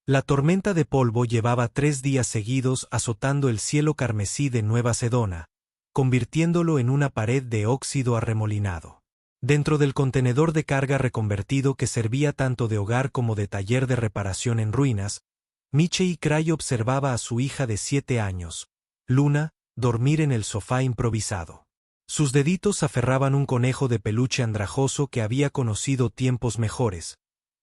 La tormenta de polvo llevaba 3 días seguidos azotando el cielo carmesí de Nueva Sedona, convirtiéndolo en una pared de óxido arremolinado. Dentro del contenedor de carga reconvertido que servía tanto de hogar como de taller de reparación en ruinas, Michei Cray observaba a su hija de 7 años, Luna, dormir en el sofá improvisado. Sus deditos aferraban un conejo de peluche andrajoso que había conocido tiempos mejores,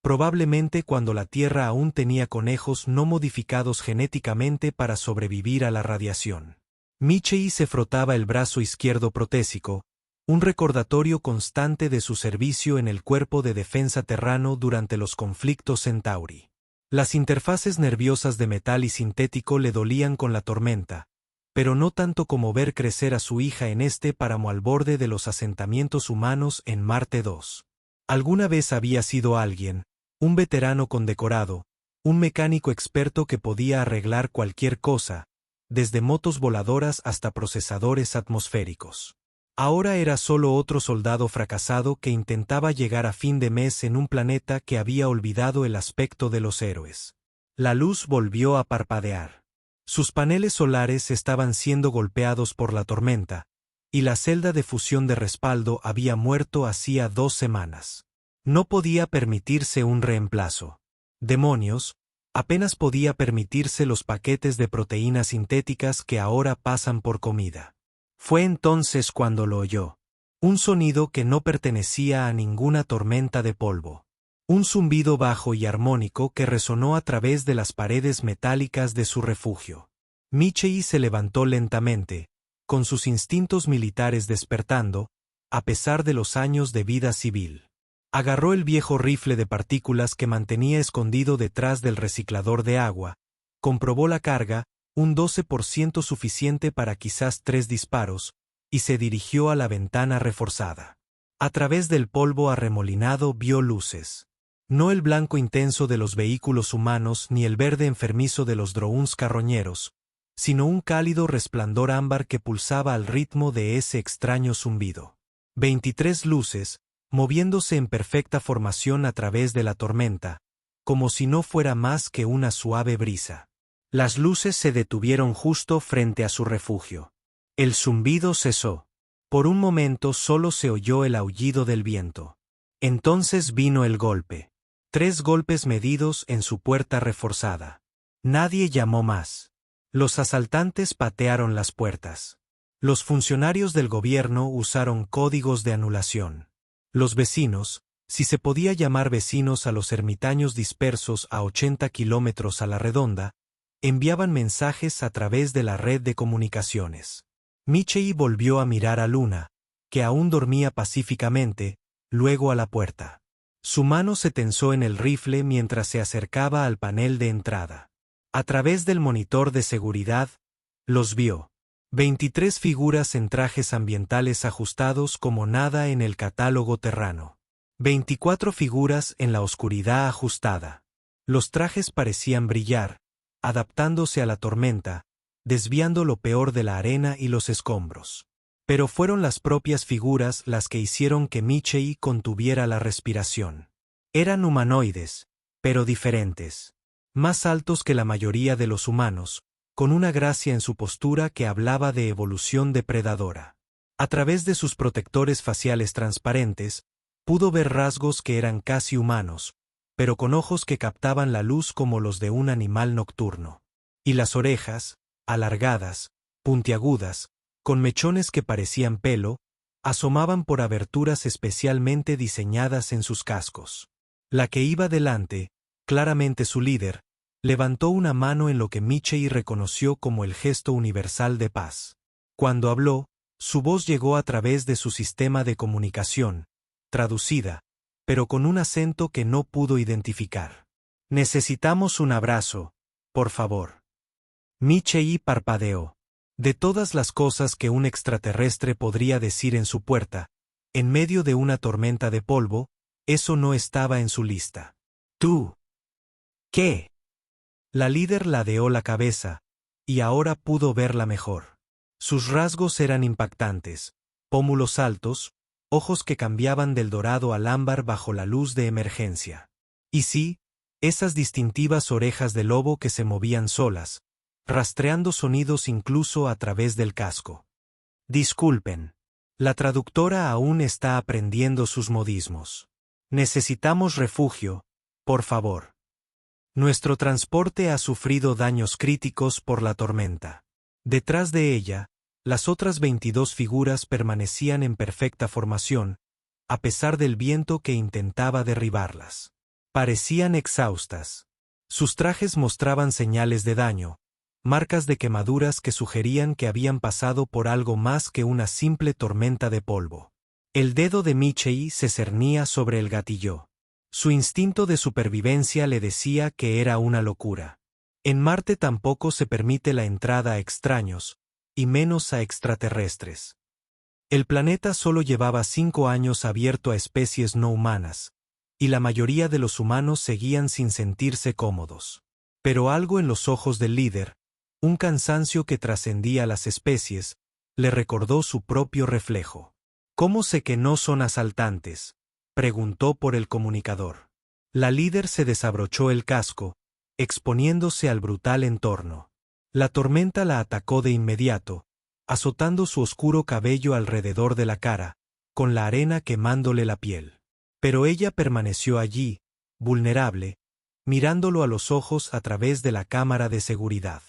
probablemente cuando la Tierra aún tenía conejos no modificados genéticamente para sobrevivir a la radiación. Michei se frotaba el brazo izquierdo protésico, un recordatorio constante de su servicio en el Cuerpo de Defensa Terrano durante los conflictos Centauri. Las interfaces nerviosas de metal y sintético le dolían con la tormenta, pero no tanto como ver crecer a su hija en este páramo al borde de los asentamientos humanos en Marte 2. Alguna vez había sido alguien, un veterano condecorado, un mecánico experto que podía arreglar cualquier cosa, desde motos voladoras hasta procesadores atmosféricos. Ahora era solo otro soldado fracasado que intentaba llegar a fin de mes en un planeta que había olvidado el aspecto de los héroes. La luz volvió a parpadear. Sus paneles solares estaban siendo golpeados por la tormenta, y la celda de fusión de respaldo había muerto hacía 2 semanas. No podía permitirse un reemplazo. Demonios, apenas podía permitirse los paquetes de proteínas sintéticas que ahora pasan por comida. Fue entonces cuando lo oyó. Un sonido que no pertenecía a ninguna tormenta de polvo. Un zumbido bajo y armónico que resonó a través de las paredes metálicas de su refugio. Michei se levantó lentamente, con sus instintos militares despertando, a pesar de los años de vida civil. Agarró el viejo rifle de partículas que mantenía escondido detrás del reciclador de agua, comprobó la carga, un 12% suficiente para quizás 3 disparos, y se dirigió a la ventana reforzada. A través del polvo arremolinado vio luces. No el blanco intenso de los vehículos humanos ni el verde enfermizo de los drones carroñeros, sino un cálido resplandor ámbar que pulsaba al ritmo de ese extraño zumbido. 23 luces, moviéndose en perfecta formación a través de la tormenta, como si no fuera más que una suave brisa. Las luces se detuvieron justo frente a su refugio. El zumbido cesó. Por un momento solo se oyó el aullido del viento. Entonces vino el golpe. 3 golpes medidos en su puerta reforzada. Nadie llamó más. Los asaltantes patearon las puertas. Los funcionarios del gobierno usaron códigos de anulación. Los vecinos, si se podía llamar vecinos a los ermitaños dispersos a 80 kilómetros a la redonda, enviaban mensajes a través de la red de comunicaciones. Michei volvió a mirar a Luna, que aún dormía pacíficamente, luego a la puerta. Su mano se tensó en el rifle mientras se acercaba al panel de entrada. A través del monitor de seguridad, los vio. 23 figuras en trajes ambientales ajustados como nada en el catálogo terrano. 24 figuras en la oscuridad ajustada. Los trajes parecían brillar, adaptándose a la tormenta, desviando lo peor de la arena y los escombros. Pero fueron las propias figuras las que hicieron que Michei contuviera la respiración. Eran humanoides, pero diferentes. Más altos que la mayoría de los humanos, con una gracia en su postura que hablaba de evolución depredadora. A través de sus protectores faciales transparentes, pudo ver rasgos que eran casi humanos, pero con ojos que captaban la luz como los de un animal nocturno. Y las orejas, alargadas, puntiagudas, con mechones que parecían pelo, asomaban por aberturas especialmente diseñadas en sus cascos. La que iba delante, claramente su líder, levantó una mano en lo que Michei reconoció como el gesto universal de paz. Cuando habló, su voz llegó a través de su sistema de comunicación, traducida, pero con un acento que no pudo identificar. Necesitamos un abrazo, por favor. Michei parpadeó. De todas las cosas que un extraterrestre podría decir en su puerta, en medio de una tormenta de polvo, eso no estaba en su lista. ¿Tú? ¿Qué? La líder ladeó la cabeza, y ahora pudo verla mejor. Sus rasgos eran impactantes, pómulos altos, ojos que cambiaban del dorado al ámbar bajo la luz de emergencia. Y sí, Esas distintivas orejas de lobo que se movían solas, rastreando sonidos incluso a través del casco. Disculpen. La traductora aún está aprendiendo sus modismos. Necesitamos refugio, por favor. Nuestro transporte ha sufrido daños críticos por la tormenta. Detrás de ella, las otras 22 figuras permanecían en perfecta formación, a pesar del viento que intentaba derribarlas. Parecían exhaustas. Sus trajes mostraban señales de daño, marcas de quemaduras que sugerían que habían pasado por algo más que una simple tormenta de polvo. El dedo de Michei se cernía sobre el gatillo. Su instinto de supervivencia le decía que era una locura. En Marte tampoco se permite la entrada a extraños, y menos a extraterrestres. El planeta solo llevaba 5 años abierto a especies no humanas, y la mayoría de los humanos seguían sin sentirse cómodos. Pero algo en los ojos del líder, un cansancio que trascendía las especies, le recordó su propio reflejo. ¿Cómo sé que no son asaltantes?, preguntó por el comunicador. La líder se desabrochó el casco, exponiéndose al brutal entorno. La tormenta la atacó de inmediato, azotando su oscuro cabello alrededor de la cara, con la arena quemándole la piel. Pero ella permaneció allí, vulnerable, mirándolo a los ojos a través de la cámara de seguridad.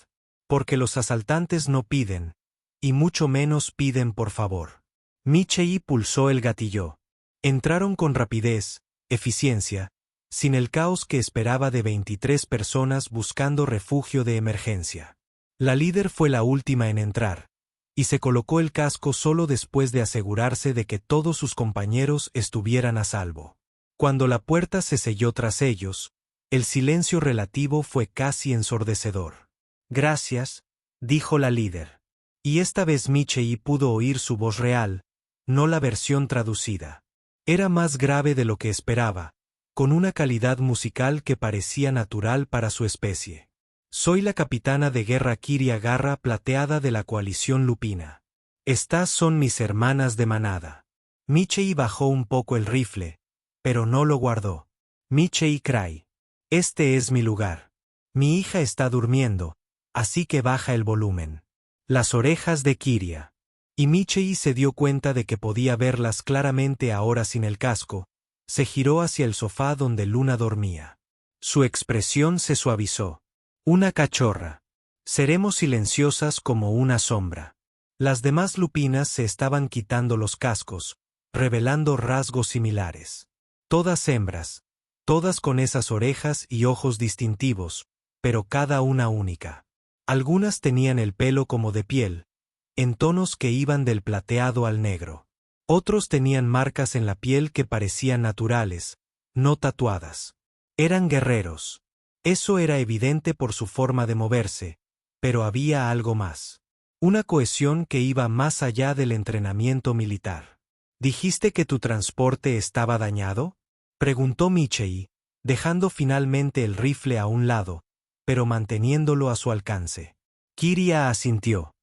Porque los asaltantes no piden, y mucho menos piden por favor. Michei pulsó el gatillo. Entraron con rapidez, eficiencia, sin el caos que esperaba de 23 personas buscando refugio de emergencia. La líder fue la última en entrar, y se colocó el casco solo después de asegurarse de que todos sus compañeros estuvieran a salvo. Cuando la puerta se selló tras ellos, el silencio relativo fue casi ensordecedor. Gracias, dijo la líder. Y esta vez Michei pudo oír su voz real, no la versión traducida. Era más grave de lo que esperaba, con una calidad musical que parecía natural para su especie. Soy la capitana de guerra Kiria Garra Plateada de la coalición lupina. Estas son mis hermanas de manada. Michei bajó un poco el rifle, pero no lo guardó. Michei Cray. Este es mi lugar. Mi hija está durmiendo, así que baja el volumen. Las orejas de Kiria. Y Michei se dio cuenta de que podía verlas claramente ahora sin el casco. Se giró hacia el sofá donde Luna dormía. Su expresión se suavizó. Una cachorra. Seremos silenciosas como una sombra. Las demás lupinas se estaban quitando los cascos, revelando rasgos similares. Todas hembras, todas con esas orejas y ojos distintivos, pero cada una única. Algunas tenían el pelo como de piel, en tonos que iban del plateado al negro. Otros tenían marcas en la piel que parecían naturales, no tatuadas. Eran guerreros. Eso era evidente por su forma de moverse, pero había algo más. Una cohesión que iba más allá del entrenamiento militar. ¿Dijiste que tu transporte estaba dañado?, preguntó Michei, dejando finalmente el rifle a un lado, pero manteniéndolo a su alcance. Kiria asintió.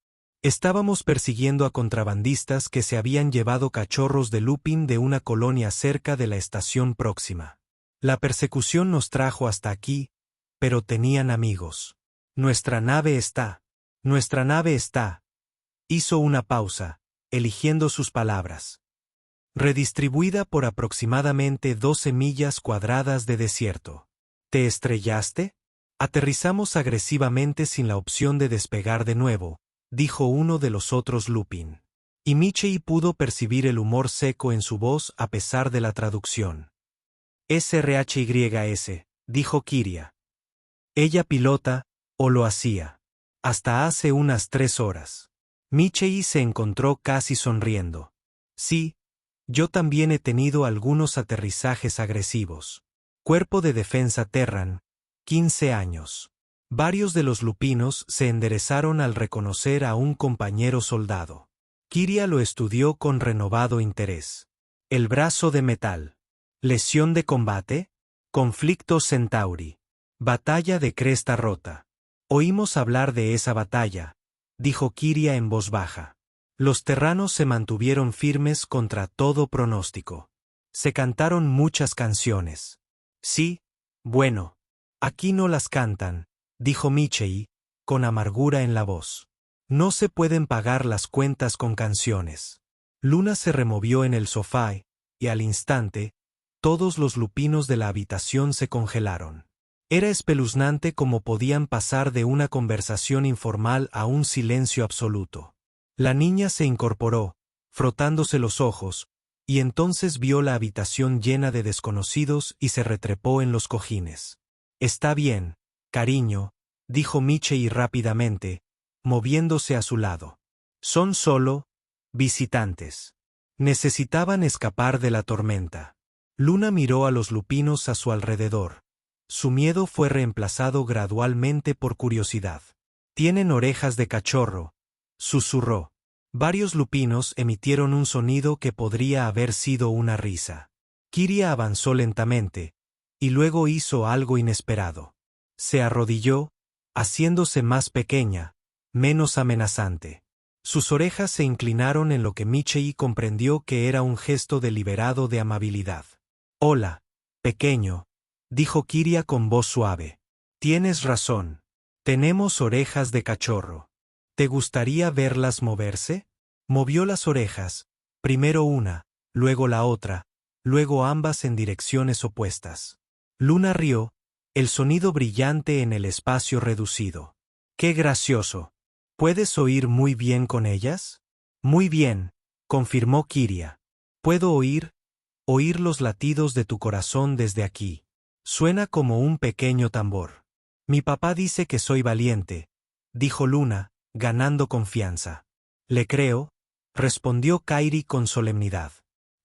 Estábamos persiguiendo a contrabandistas que se habían llevado cachorros de lupin de una colonia cerca de la estación próxima. La persecución nos trajo hasta aquí, pero tenían amigos. Nuestra nave está. Hizo una pausa, eligiendo sus palabras. Redistribuida por aproximadamente 12 millas cuadradas de desierto. ¿Te estrellaste? Aterrizamos agresivamente sin la opción de despegar de nuevo, dijo uno de los otros lupin. Y Michei pudo percibir el humor seco en su voz a pesar de la traducción. SRHYS, dijo Kiria. Ella pilota, o lo hacía. Hasta hace unas 3 horas. Michei se encontró casi sonriendo. Sí, yo también he tenido algunos aterrizajes agresivos. Cuerpo de Defensa Terran, 15 años. Varios de los lupinos se enderezaron al reconocer a un compañero soldado. Kiria lo estudió con renovado interés. El brazo de metal. Lesión de combate. Conflicto Centauri. Batalla de Cresta Rota. Oímos hablar de esa batalla, dijo Kiria en voz baja. Los terranos se mantuvieron firmes contra todo pronóstico. Se cantaron muchas canciones. Sí, bueno, Aquí no las cantan, dijo Michei, con amargura en la voz. No se pueden pagar las cuentas con canciones. Luna se removió en el sofá y al instante, todos los lupinos de la habitación se congelaron. Era espeluznante cómo podían pasar de una conversación informal a un silencio absoluto. La niña se incorporó, frotándose los ojos, y entonces vio la habitación llena de desconocidos y se retrepó en los cojines. Está bien, cariño, dijo Michei rápidamente, moviéndose a su lado. Son solo visitantes. Necesitaban escapar de la tormenta. Luna miró a los lupinos a su alrededor. Su miedo fue reemplazado gradualmente por curiosidad. Tienen orejas de cachorro, susurró. Varios lupinos emitieron un sonido que podría haber sido una risa. Kiria avanzó lentamente, y luego hizo algo inesperado. Se arrodilló, haciéndose más pequeña, menos amenazante. Sus orejas se inclinaron en lo que Michei comprendió que era un gesto deliberado de amabilidad. Hola, pequeño, dijo Kiria con voz suave. Tienes razón. Tenemos orejas de cachorro. ¿Te gustaría verlas moverse? Movió las orejas, primero una, luego la otra, luego ambas en direcciones opuestas. Luna rió, el sonido brillante en el espacio reducido. ¡Qué gracioso! ¿Puedes oír muy bien con ellas? Muy bien, confirmó Kiria. Puedo oír los latidos de tu corazón desde aquí. Suena como un pequeño tambor. Mi papá dice que soy valiente, dijo Luna, ganando confianza. Le creo, respondió Kairi con solemnidad.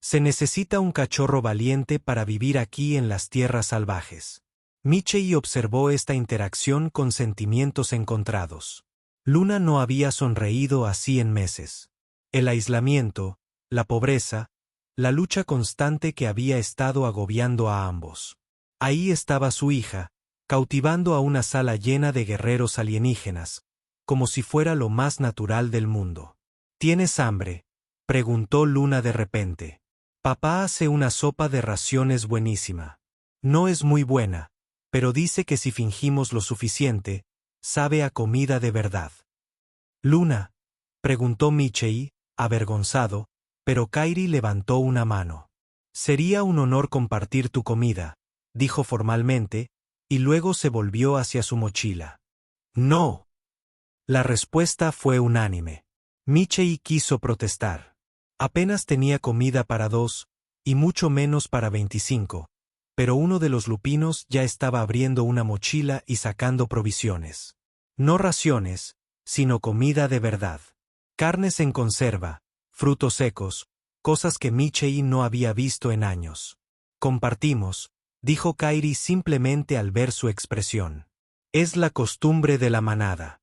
Se necesita un cachorro valiente para vivir aquí en las tierras salvajes. Michei observó esta interacción con sentimientos encontrados. Luna no había sonreído así en meses. El aislamiento, la pobreza, la lucha constante que había estado agobiando a ambos. Ahí estaba su hija, cautivando a una sala llena de guerreros alienígenas, como si fuera lo más natural del mundo. ¿Tienes hambre?, preguntó Luna de repente. Papá hace una sopa de raciones buenísima. No es muy buena, pero dice que si fingimos lo suficiente, sabe a comida de verdad. Luna, preguntó Michei, avergonzado, pero Kairi levantó una mano. Sería un honor compartir tu comida, dijo formalmente, y luego se volvió hacia su mochila. No. La respuesta fue unánime. Michei quiso protestar. Apenas tenía comida para 2, y mucho menos para 25, pero uno de los lupinos ya estaba abriendo una mochila y sacando provisiones. No raciones, sino comida de verdad. Carnes en conserva, frutos secos, cosas que Michei no había visto en años. Compartimos, dijo Kairi simplemente al ver su expresión. Es la costumbre de la manada.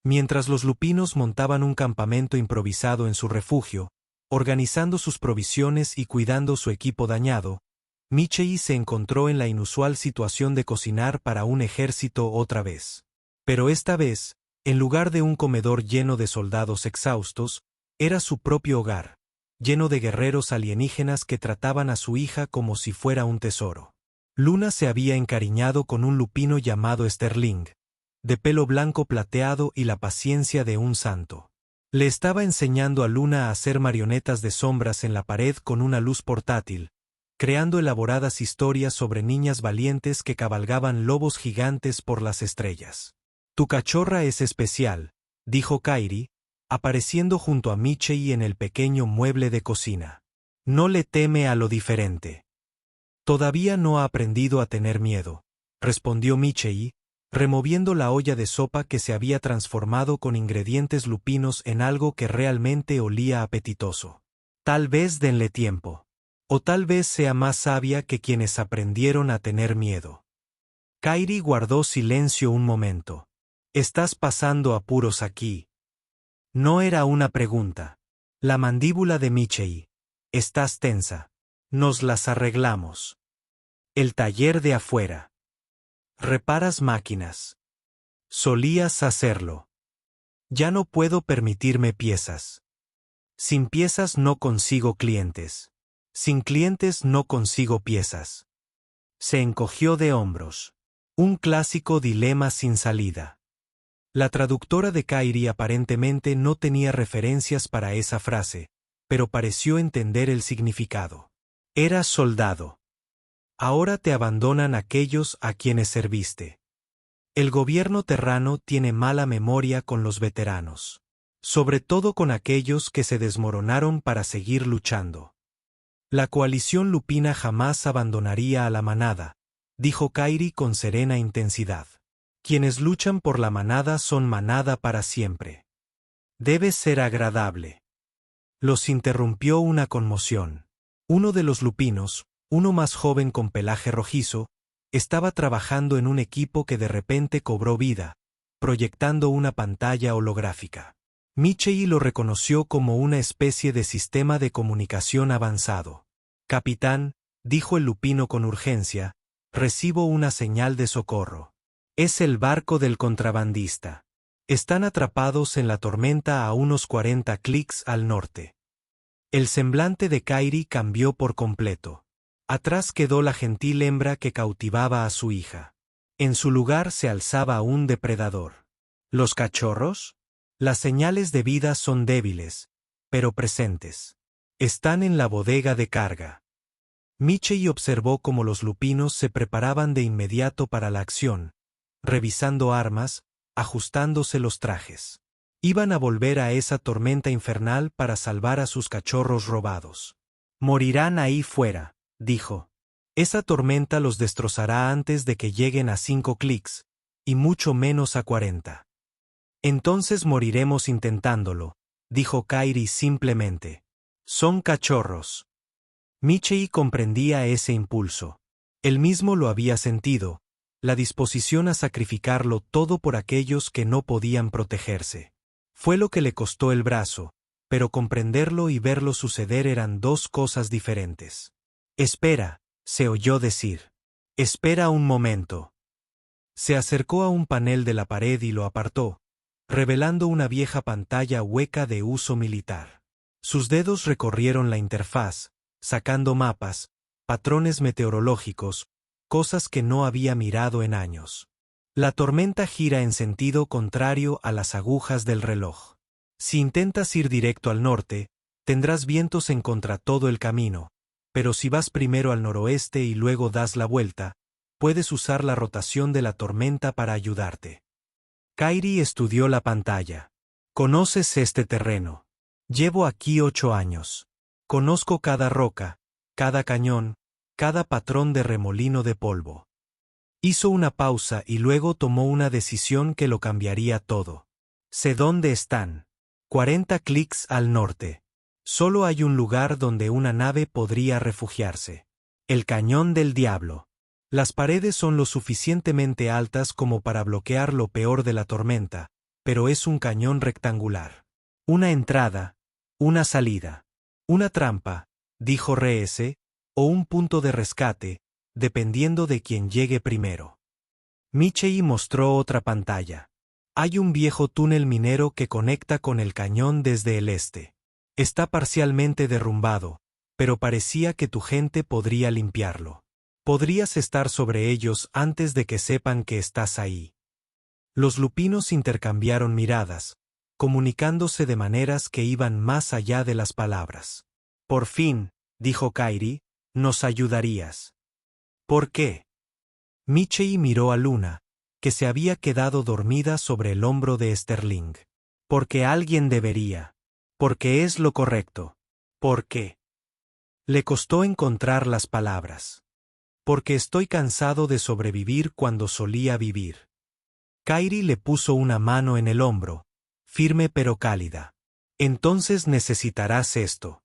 Mientras los lupinos montaban un campamento improvisado en su refugio, organizando sus provisiones y cuidando su equipo dañado, Michei se encontró en la inusual situación de cocinar para un ejército otra vez. Pero esta vez, en lugar de un comedor lleno de soldados exhaustos, era su propio hogar, lleno de guerreros alienígenas que trataban a su hija como si fuera un tesoro. Luna se había encariñado con un lupino llamado Sterling, de pelo blanco plateado y la paciencia de un santo. Le estaba enseñando a Luna a hacer marionetas de sombras en la pared con una luz portátil, creando elaboradas historias sobre niñas valientes que cabalgaban lobos gigantes por las estrellas. Tu cachorra es especial, dijo Kairi, apareciendo junto a Michei en el pequeño mueble de cocina. No le teme a lo diferente. Todavía no ha aprendido a tener miedo, respondió Michei, removiendo la olla de sopa que se había transformado con ingredientes lupinos en algo que realmente olía apetitoso. Tal vez denle tiempo. O tal vez sea más sabia que quienes aprendieron a tener miedo. Kairi guardó silencio un momento. ¿Estás pasando apuros aquí? No era una pregunta. La mandíbula de Michei. Estás tensa. Nos las arreglamos. El taller de afuera. Reparas máquinas. Solías hacerlo. Ya no puedo permitirme piezas. Sin piezas no consigo clientes. Sin clientes no consigo piezas. Se encogió de hombros. Un clásico dilema sin salida. La traductora de Kairi aparentemente no tenía referencias para esa frase, pero pareció entender el significado. Eras soldado. Ahora te abandonan aquellos a quienes serviste. El gobierno terrano tiene mala memoria con los veteranos. Sobre todo con aquellos que se desmoronaron para seguir luchando. La coalición lupina jamás abandonaría a la manada, dijo Kairi con serena intensidad. Quienes luchan por la manada son manada para siempre. Debe ser agradable. Los interrumpió una conmoción. Uno de los lupinos, uno más joven con pelaje rojizo, estaba trabajando en un equipo que de repente cobró vida, proyectando una pantalla holográfica. Michei lo reconoció como una especie de sistema de comunicación avanzado. Capitán, dijo el lupino con urgencia, recibo una señal de socorro. Es el barco del contrabandista. Están atrapados en la tormenta a unos 40 clics al norte. El semblante de Kairi cambió por completo. Atrás quedó la gentil hembra que cautivaba a su hija. En su lugar se alzaba un depredador. ¿Los cachorros? Las señales de vida son débiles, pero presentes. Están en la bodega de carga. Michei observó cómo los lupinos se preparaban de inmediato para la acción, revisando armas, ajustándose los trajes. Iban a volver a esa tormenta infernal para salvar a sus cachorros robados. Morirán ahí fuera, dijo. Esa tormenta los destrozará antes de que lleguen a 5 clics, y mucho menos a 40. Entonces moriremos intentándolo, dijo Kairi simplemente. Son cachorros. Michei comprendía ese impulso. Él mismo lo había sentido, la disposición a sacrificarlo todo por aquellos que no podían protegerse. Fue lo que le costó el brazo, pero comprenderlo y verlo suceder eran dos cosas diferentes. Espera, se oyó decir. Espera un momento. Se acercó a un panel de la pared y lo apartó, revelando una vieja pantalla hueca de uso militar. Sus dedos recorrieron la interfaz, sacando mapas, patrones meteorológicos, cosas que no había mirado en años. La tormenta gira en sentido contrario a las agujas del reloj. Si intentas ir directo al norte, tendrás vientos en contra todo el camino, pero si vas primero al noroeste y luego das la vuelta, puedes usar la rotación de la tormenta para ayudarte. Kairi estudió la pantalla. ¿Conoces este terreno? Llevo aquí 8 años. Conozco cada roca, cada cañón, cada patrón de remolino de polvo. Hizo una pausa y luego tomó una decisión que lo cambiaría todo. Sé dónde están. 40 clics al norte. Solo hay un lugar donde una nave podría refugiarse. El Cañón del Diablo. Las paredes son lo suficientemente altas como para bloquear lo peor de la tormenta, pero es un cañón rectangular. Una entrada, una salida. Una trampa, dijo Reese, o un punto de rescate, dependiendo de quien llegue primero. Michei mostró otra pantalla. Hay un viejo túnel minero que conecta con el cañón desde el este. Está parcialmente derrumbado, pero parecía que tu gente podría limpiarlo. Podrías estar sobre ellos antes de que sepan que estás ahí. Los lupinos intercambiaron miradas, comunicándose de maneras que iban más allá de las palabras. Por fin, dijo Kairi, nos ayudarías. ¿Por qué? Michei miró a Luna, que se había quedado dormida sobre el hombro de Sterling. Porque alguien debería. Porque es lo correcto. ¿Por qué? Le costó encontrar las palabras. Porque estoy cansado de sobrevivir cuando solía vivir. Kairi le puso una mano en el hombro, firme pero cálida. Entonces necesitarás esto.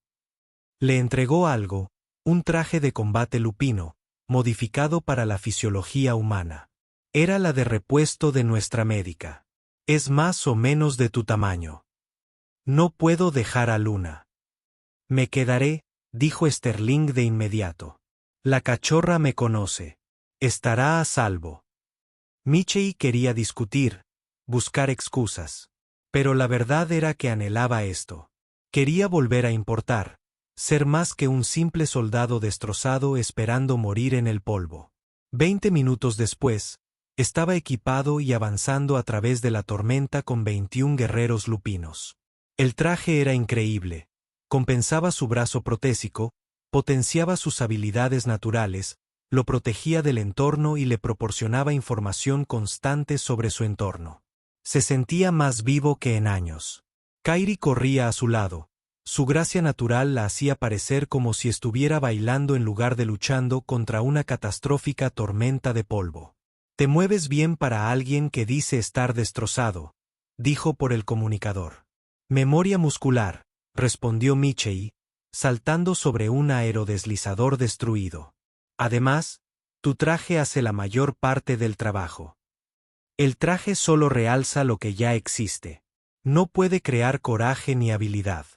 Le entregó algo, un traje de combate lupino, modificado para la fisiología humana. Era la de repuesto de nuestra médica. Es más o menos de tu tamaño. No puedo dejar a Luna. Me quedaré, dijo Sterling de inmediato. La cachorra me conoce. Estará a salvo. Michei quería discutir, buscar excusas. Pero la verdad era que anhelaba esto. Quería volver a importar, ser más que un simple soldado destrozado esperando morir en el polvo. 20 minutos después, Estaba equipado y avanzando a través de la tormenta con 21 guerreros lupinos. El traje era increíble. Compensaba su brazo protésico, potenciaba sus habilidades naturales, lo protegía del entorno y le proporcionaba información constante sobre su entorno. Se sentía más vivo que en años. Kairi corría a su lado. Su gracia natural la hacía parecer como si estuviera bailando en lugar de luchando contra una catastrófica tormenta de polvo. «Te mueves bien para alguien que dice estar destrozado», dijo por el comunicador. «Memoria muscular», respondió Michei, saltando sobre un aerodeslizador destruido. «Además, tu traje hace la mayor parte del trabajo. El traje solo realza lo que ya existe. No puede crear coraje ni habilidad».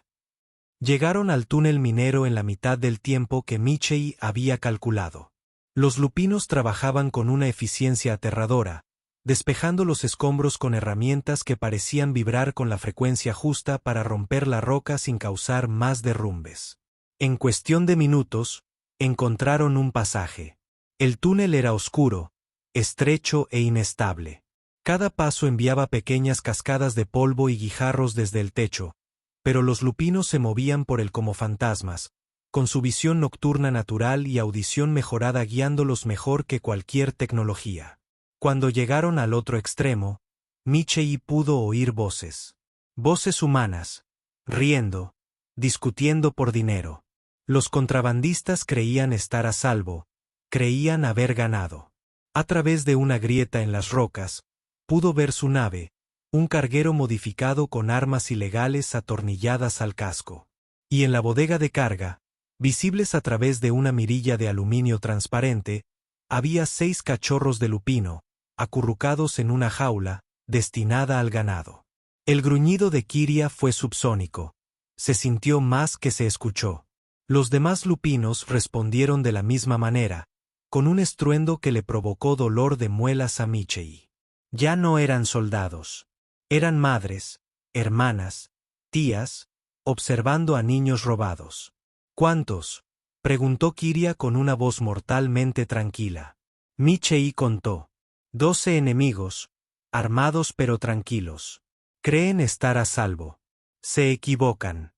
Llegaron al túnel minero en la mitad del tiempo que Michei había calculado. Los lupinos trabajaban con una eficiencia aterradora, despejando los escombros con herramientas que parecían vibrar con la frecuencia justa para romper la roca sin causar más derrumbes. En cuestión de minutos, encontraron un pasaje. El túnel era oscuro, estrecho e inestable. Cada paso enviaba pequeñas cascadas de polvo y guijarros desde el techo, pero los lupinos se movían por él como fantasmas, con su visión nocturna natural y audición mejorada guiándolos mejor que cualquier tecnología. Cuando llegaron al otro extremo, Michei pudo oír voces. Voces humanas, riendo, discutiendo por dinero. Los contrabandistas creían estar a salvo, creían haber ganado. A través de una grieta en las rocas, pudo ver su nave, un carguero modificado con armas ilegales atornilladas al casco. Y en la bodega de carga, visibles a través de una mirilla de aluminio transparente, había 6 cachorros de lupino, acurrucados en una jaula, destinada al ganado. El gruñido de Kiria fue subsónico. Se sintió más que se escuchó. Los demás lupinos respondieron de la misma manera, con un estruendo que le provocó dolor de muelas a Michei. Ya no eran soldados. Eran madres, hermanas, tías, observando a niños robados. «¿Cuántos?», preguntó Kiria con una voz mortalmente tranquila. Michei contó. 12 enemigos, armados pero tranquilos. Creen estar a salvo. Se equivocan.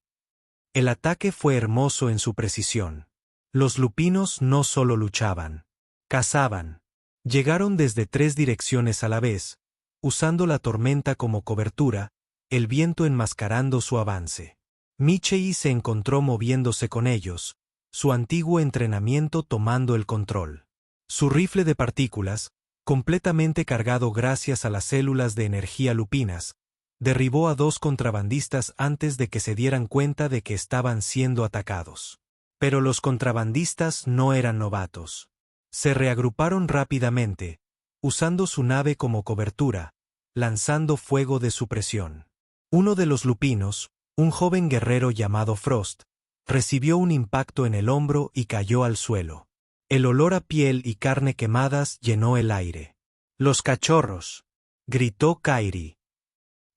El ataque fue hermoso en su precisión. Los lupinos no solo luchaban, cazaban. Llegaron desde 3 direcciones a la vez, usando la tormenta como cobertura, el viento enmascarando su avance. Michei se encontró moviéndose con ellos, su antiguo entrenamiento tomando el control. Su rifle de partículas, completamente cargado gracias a las células de energía lupinas, derribó a 2 contrabandistas antes de que se dieran cuenta de que estaban siendo atacados. Pero los contrabandistas no eran novatos. Se reagruparon rápidamente, usando su nave como cobertura, lanzando fuego de supresión. Uno de los lupinos, un joven guerrero llamado Frost, recibió un impacto en el hombro y cayó al suelo. El olor a piel y carne quemadas llenó el aire. «Los cachorros», gritó Kairi.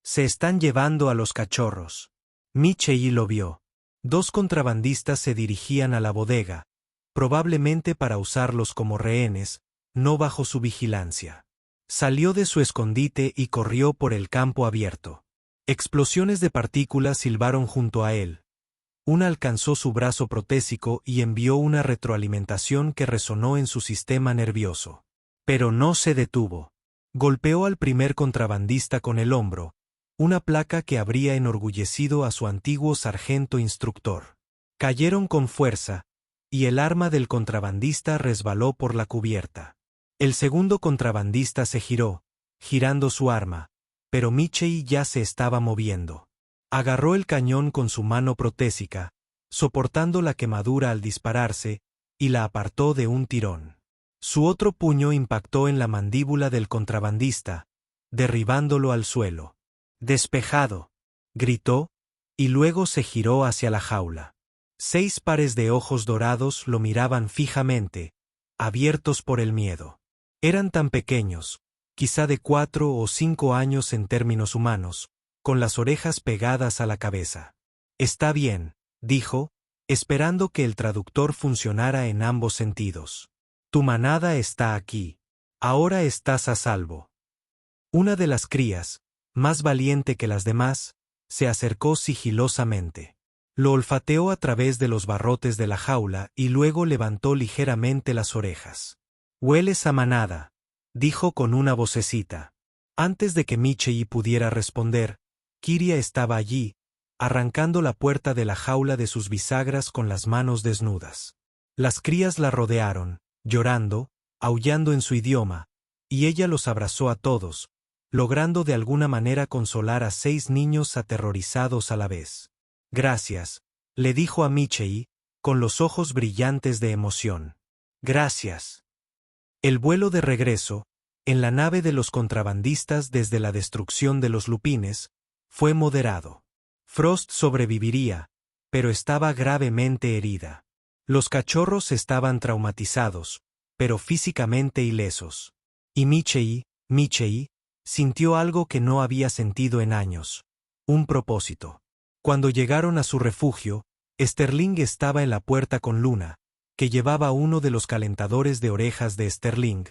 «Se están llevando a los cachorros». Michei lo vio. 2 contrabandistas se dirigían a la bodega, probablemente para usarlos como rehenes, no bajo su vigilancia. Salió de su escondite y corrió por el campo abierto. Explosiones de partículas silbaron junto a él. Una alcanzó su brazo protésico y envió una retroalimentación que resonó en su sistema nervioso. Pero no se detuvo. Golpeó al primer contrabandista con el hombro, una placa que habría enorgullecido a su antiguo sargento instructor. Cayeron con fuerza, y el arma del contrabandista resbaló por la cubierta. El segundo contrabandista se giró, girando su arma, pero Michei ya se estaba moviendo. Agarró el cañón con su mano protésica, soportando la quemadura al dispararse, y la apartó de un tirón. Su otro puño impactó en la mandíbula del contrabandista, derribándolo al suelo. «Despejado», gritó, y luego se giró hacia la jaula. 6 pares de ojos dorados lo miraban fijamente, abiertos por el miedo. Eran tan pequeños, quizá de 4 o 5 años en términos humanos, con las orejas pegadas a la cabeza. «Está bien», dijo, esperando que el traductor funcionara en ambos sentidos. «Tu manada está aquí». Ahora estás a salvo. Una de las crías, más valiente que las demás, se acercó sigilosamente. Lo olfateó a través de los barrotes de la jaula y luego levantó ligeramente las orejas. «Hueles a manada», dijo con una vocecita. Antes de que Michei pudiera responder, Kiria estaba allí, arrancando la puerta de la jaula de sus bisagras con las manos desnudas. Las crías la rodearon, llorando, aullando en su idioma, y ella los abrazó a todos, logrando de alguna manera consolar a 6 niños aterrorizados a la vez. «Gracias», le dijo a Michei, con los ojos brillantes de emoción. «Gracias». El vuelo de regreso, en la nave de los contrabandistas desde la destrucción de los lupines, fue moderado. Frost sobreviviría, pero estaba gravemente herida. Los cachorros estaban traumatizados, pero físicamente ilesos. Y Michei, sintió algo que no había sentido en años: un propósito. Cuando llegaron a su refugio, Sterling estaba en la puerta con Luna, que llevaba uno de los calentadores de orejas de Sterling,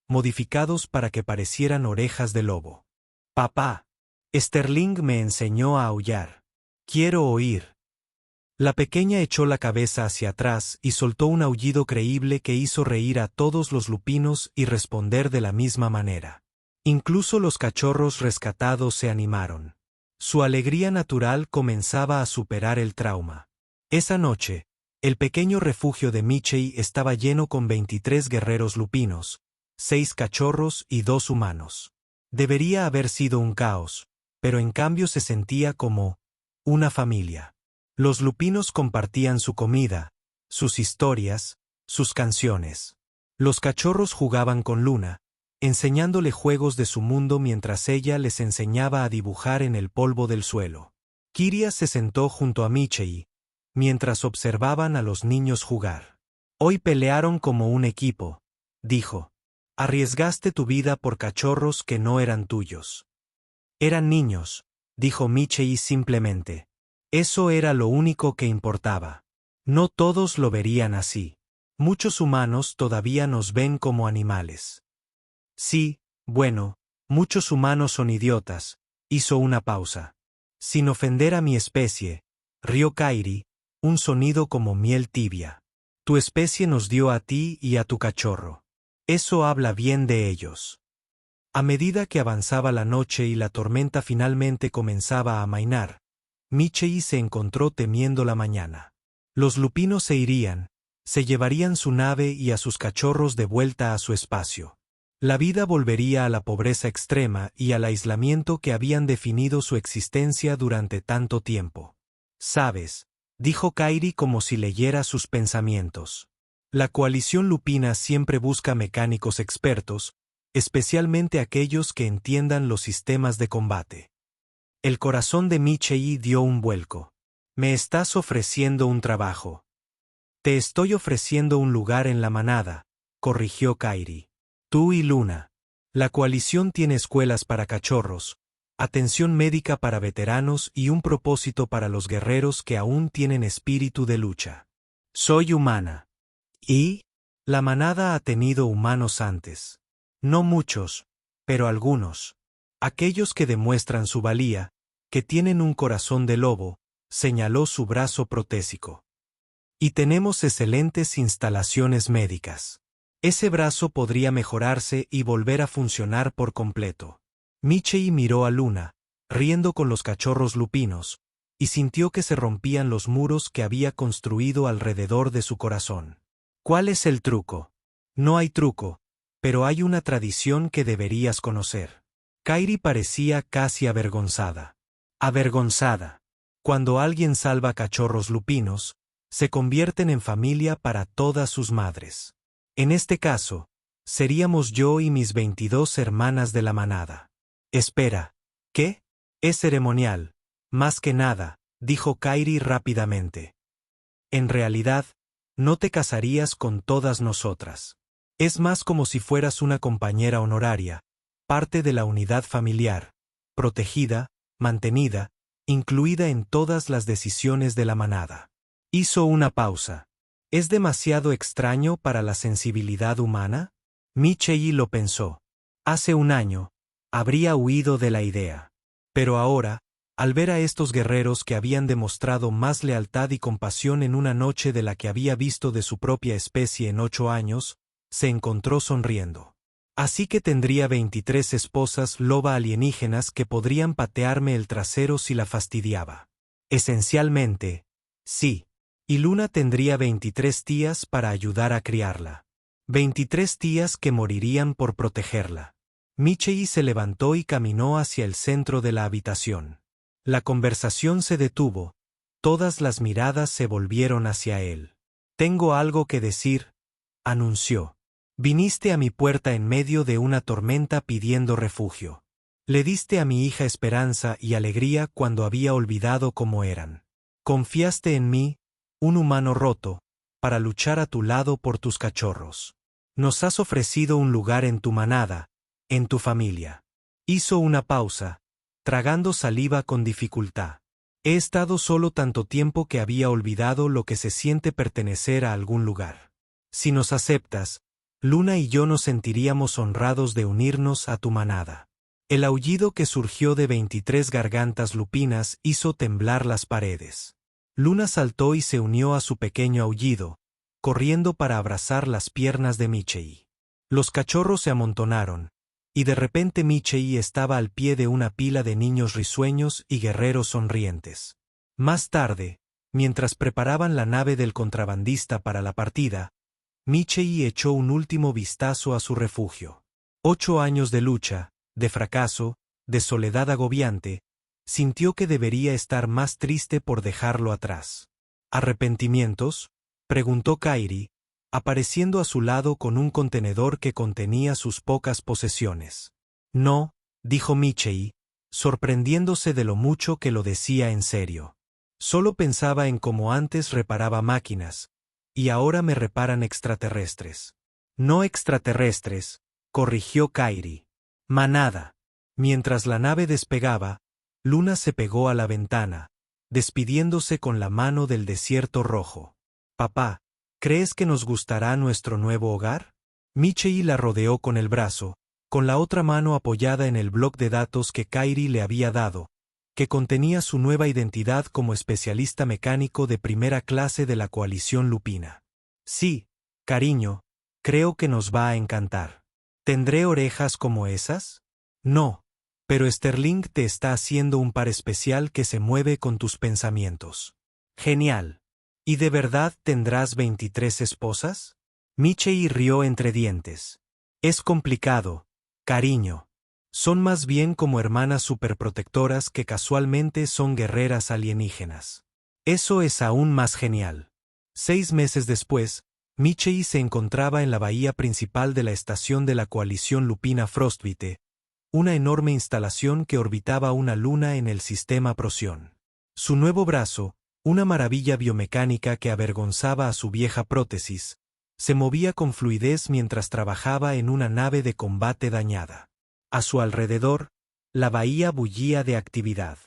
modificados para que parecieran orejas de lobo. «Papá, Sterling me enseñó a aullar. Quiero oír». La pequeña echó la cabeza hacia atrás y soltó un aullido creíble que hizo reír a todos los lupinos y responder de la misma manera. Incluso los cachorros rescatados se animaron. Su alegría natural comenzaba a superar el trauma. Esa noche, el pequeño refugio de Michei estaba lleno con 23 guerreros lupinos, 6 cachorros y 2 humanos. Debería haber sido un caos, pero en cambio se sentía como una familia. Los lupinos compartían su comida, sus historias, sus canciones. Los cachorros jugaban con Luna, enseñándole juegos de su mundo mientras ella les enseñaba a dibujar en el polvo del suelo. Kiria se sentó junto a Michei, mientras observaban a los niños jugar. «Hoy pelearon como un equipo», dijo. «Arriesgaste tu vida por cachorros que no eran tuyos». «Eran niños», dijo Michei simplemente. Eso era lo único que importaba. No todos lo verían así. Muchos humanos todavía nos ven como animales. «Sí, bueno, muchos humanos son idiotas», hizo una pausa. «Sin ofender a mi especie», rió Kairi, un sonido como miel tibia. «Tu especie nos dio a ti y a tu cachorro. Eso habla bien de ellos». A medida que avanzaba la noche y la tormenta finalmente comenzaba a amainar, Michei se encontró temiendo la mañana. Los lupinos se irían, se llevarían su nave y a sus cachorros de vuelta a su espacio. La vida volvería a la pobreza extrema y al aislamiento que habían definido su existencia durante tanto tiempo. «Sabes», dijo Kairi como si leyera sus pensamientos. «La coalición lupina siempre busca mecánicos expertos, especialmente aquellos que entiendan los sistemas de combate». El corazón de Michei dio un vuelco. «Me estás ofreciendo un trabajo». «Te estoy ofreciendo un lugar en la manada», corrigió Kairi. «Tú y Luna. La coalición tiene escuelas para cachorros, atención médica para veteranos y un propósito para los guerreros que aún tienen espíritu de lucha. Soy humana. ¿Y? La manada ha tenido humanos antes. No muchos, pero algunos. Aquellos que demuestran su valía, que tienen un corazón de lobo», señaló su brazo protésico. «Y tenemos excelentes instalaciones médicas. Ese brazo podría mejorarse y volver a funcionar por completo». Michei miró a Luna, riendo con los cachorros lupinos, y sintió que se rompían los muros que había construido alrededor de su corazón. «¿Cuál es el truco?» «No hay truco, pero hay una tradición que deberías conocer». Kairi parecía casi avergonzada. «Avergonzada. Cuando alguien salva cachorros lupinos, se convierten en familia para todas sus madres. En este caso, seríamos yo y mis 22 hermanas de la manada». «Espera, ¿qué?» «Es ceremonial, más que nada», dijo Kairi rápidamente. «En realidad, no te casarías con todas nosotras. Es más como si fueras una compañera honoraria, parte de la unidad familiar, protegida, mantenida, incluida en todas las decisiones de la manada». Hizo una pausa. «¿Es demasiado extraño para la sensibilidad humana?» Michei lo pensó. Hace un año, habría huido de la idea. Pero ahora, al ver a estos guerreros que habían demostrado más lealtad y compasión en una noche de la que había visto de su propia especie en 8 años, se encontró sonriendo. Así que tendría 23 esposas loba alienígenas que podrían patearme el trasero si la fastidiaba. Esencialmente, sí. Y Luna tendría 23 tías para ayudar a criarla. 23 tías que morirían por protegerla. Michei se levantó y caminó hacia el centro de la habitación. La conversación se detuvo. Todas las miradas se volvieron hacia él. «Tengo algo que decir», anunció. «Viniste a mi puerta en medio de una tormenta pidiendo refugio. Le diste a mi hija esperanza y alegría cuando había olvidado cómo eran. Confiaste en mí, un humano roto, para luchar a tu lado por tus cachorros. Nos has ofrecido un lugar en tu manada, en tu familia». Hizo una pausa, tragando saliva con dificultad. «He estado solo tanto tiempo que había olvidado lo que se siente pertenecer a algún lugar. Si nos aceptas, Luna y yo nos sentiríamos honrados de unirnos a tu manada». El aullido que surgió de 23 gargantas lupinas hizo temblar las paredes. Luna saltó y se unió a su pequeño aullido, corriendo para abrazar las piernas de Michei. Los cachorros se amontonaron, y de repente Michei estaba al pie de una pila de niños risueños y guerreros sonrientes. Más tarde, mientras preparaban la nave del contrabandista para la partida, Michei echó un último vistazo a su refugio. 8 años de lucha, de fracaso, de soledad agobiante, sintió que debería estar más triste por dejarlo atrás. ¿Arrepentimientos?, preguntó Kairi, apareciendo a su lado con un contenedor que contenía sus pocas posesiones. «No», dijo Michei, sorprendiéndose de lo mucho que lo decía en serio. «Solo pensaba en cómo antes reparaba máquinas, y ahora me reparan extraterrestres». «No extraterrestres», corrigió Kairi. «Manada». Mientras la nave despegaba, Luna se pegó a la ventana, despidiéndose con la mano del desierto rojo. «Papá, ¿crees que nos gustará nuestro nuevo hogar?». Michei la rodeó con el brazo, con la otra mano apoyada en el bloc de datos que Kairi le había dado, que contenía su nueva identidad como especialista mecánico de primera clase de la coalición lupina. «Sí, cariño, creo que nos va a encantar». «¿Tendré orejas como esas?». «No, pero Sterling te está haciendo un par especial que se mueve con tus pensamientos». «Genial. ¿Y de verdad tendrás 23 esposas?». Michei rió entre dientes. «Es complicado, cariño. Son más bien como hermanas superprotectoras que casualmente son guerreras alienígenas». «Eso es aún más genial». 6 meses después, Michei se encontraba en la bahía principal de la estación de la coalición lupina Frostbite, una enorme instalación que orbitaba una luna en el sistema Procyon. Su nuevo brazo, una maravilla biomecánica que avergonzaba a su vieja prótesis, se movía con fluidez mientras trabajaba en una nave de combate dañada. A su alrededor, la bahía bullía de actividad.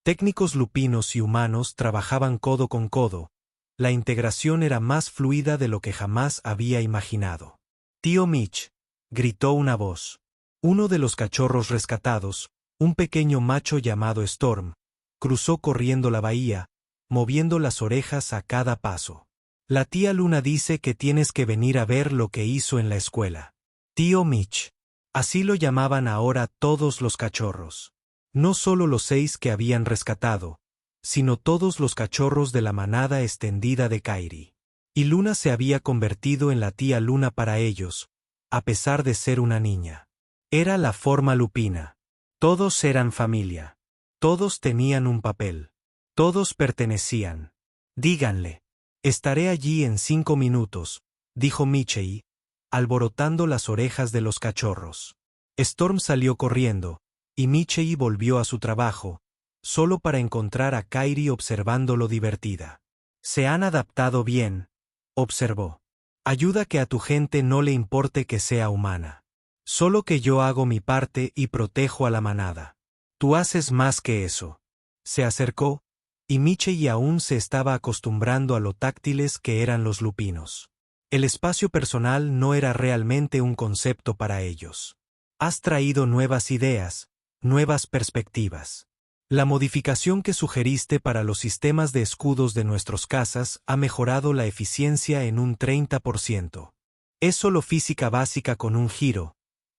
Técnicos lupinos y humanos trabajaban codo con codo. La integración era más fluida de lo que jamás había imaginado. «Tío Mitch», gritó una voz. Uno de los cachorros rescatados, un pequeño macho llamado Storm, cruzó corriendo la bahía, moviendo las orejas a cada paso. «La tía Luna dice que tienes que venir a ver lo que hizo en la escuela». Tío Mitch. Así lo llamaban ahora todos los cachorros. No solo los 6 que habían rescatado, sino todos los cachorros de la manada extendida de Kairi. Y Luna se había convertido en la tía Luna para ellos, a pesar de ser una niña. Era la forma lupina. Todos eran familia. Todos tenían un papel. Todos pertenecían. «Díganle. Estaré allí en 5 minutos», dijo Michei, alborotando las orejas de los cachorros. Storm salió corriendo, y Michei volvió a su trabajo, solo para encontrar a Kairi observándolo divertida. «Se han adaptado bien», observó. «Ayuda que a tu gente no le importe que sea humana. Solo que yo hago mi parte y protejo a la manada. Tú haces más que eso». Se acercó, y Michei aún se estaba acostumbrando a lo táctiles que eran los lupinos. El espacio personal no era realmente un concepto para ellos. Has traído nuevas ideas, nuevas perspectivas. La modificación que sugeriste para los sistemas de escudos de nuestras casas ha mejorado la eficiencia en un 30%. Es solo física básica con un giro,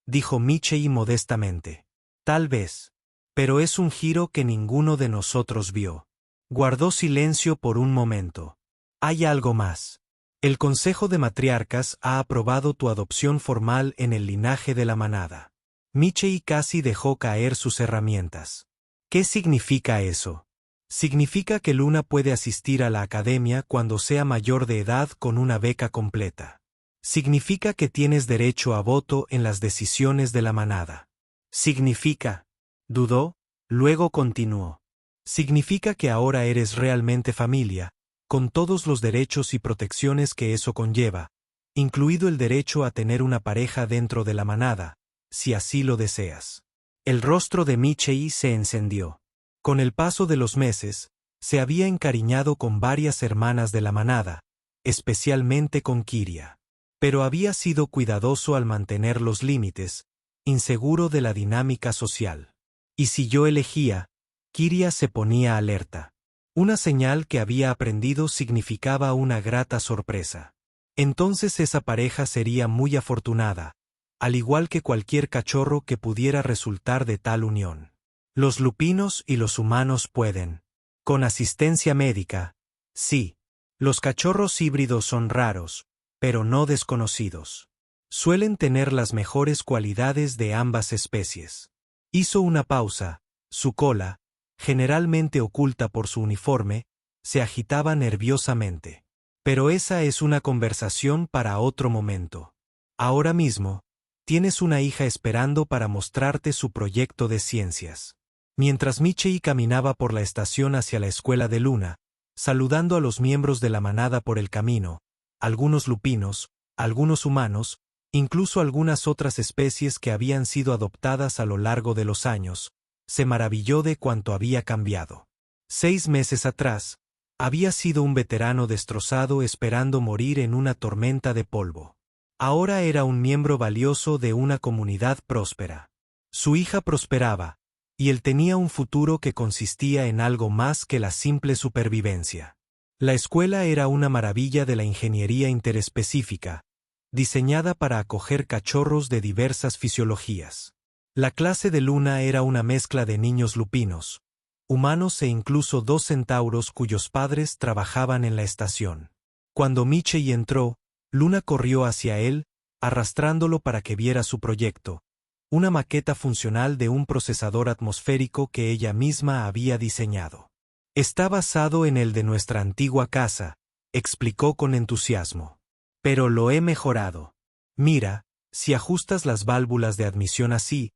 dijo Michei modestamente. Tal vez. Pero es un giro que ninguno de nosotros vio. Guardó silencio por un momento. Hay algo más. El Consejo de Matriarcas ha aprobado tu adopción formal en el linaje de la manada. Michei casi dejó caer sus herramientas. ¿Qué significa eso? Significa que Luna puede asistir a la academia cuando sea mayor de edad con una beca completa. Significa que tienes derecho a voto en las decisiones de la manada. Significa, dudó, luego continuó. Significa que ahora eres realmente familia, con todos los derechos y protecciones que eso conlleva, incluido el derecho a tener una pareja dentro de la manada, si así lo deseas. El rostro de Michei se encendió. Con el paso de los meses, se había encariñado con varias hermanas de la manada, especialmente con Kiria. Pero había sido cuidadoso al mantener los límites, inseguro de la dinámica social. Y si yo elegía, Kiria se ponía alerta. Una señal que había aprendido significaba una grata sorpresa. Entonces esa pareja sería muy afortunada, al igual que cualquier cachorro que pudiera resultar de tal unión. Los lupinos y los humanos pueden. Con asistencia médica, sí. Los cachorros híbridos son raros, pero no desconocidos. Suelen tener las mejores cualidades de ambas especies. Hizo una pausa, su cola, generalmente oculta por su uniforme, se agitaba nerviosamente. Pero esa es una conversación para otro momento. Ahora mismo, tienes una hija esperando para mostrarte su proyecto de ciencias. Mientras Michei caminaba por la estación hacia la escuela de Luna, saludando a los miembros de la manada por el camino, algunos lupinos, algunos humanos, incluso algunas otras especies que habían sido adoptadas a lo largo de los años, se maravilló de cuánto había cambiado. 6 meses atrás, había sido un veterano destrozado esperando morir en una tormenta de polvo. Ahora era un miembro valioso de una comunidad próspera. Su hija prosperaba, y él tenía un futuro que consistía en algo más que la simple supervivencia. La escuela era una maravilla de la ingeniería interespecífica, diseñada para acoger cachorros de diversas fisiologías. La clase de Luna era una mezcla de niños lupinos, humanos e incluso 2 centauros cuyos padres trabajaban en la estación. Cuando Michei entró, Luna corrió hacia él, arrastrándolo para que viera su proyecto, una maqueta funcional de un procesador atmosférico que ella misma había diseñado. Está basado en el de nuestra antigua casa, explicó con entusiasmo. Pero lo he mejorado. Mira, si ajustas las válvulas de admisión así,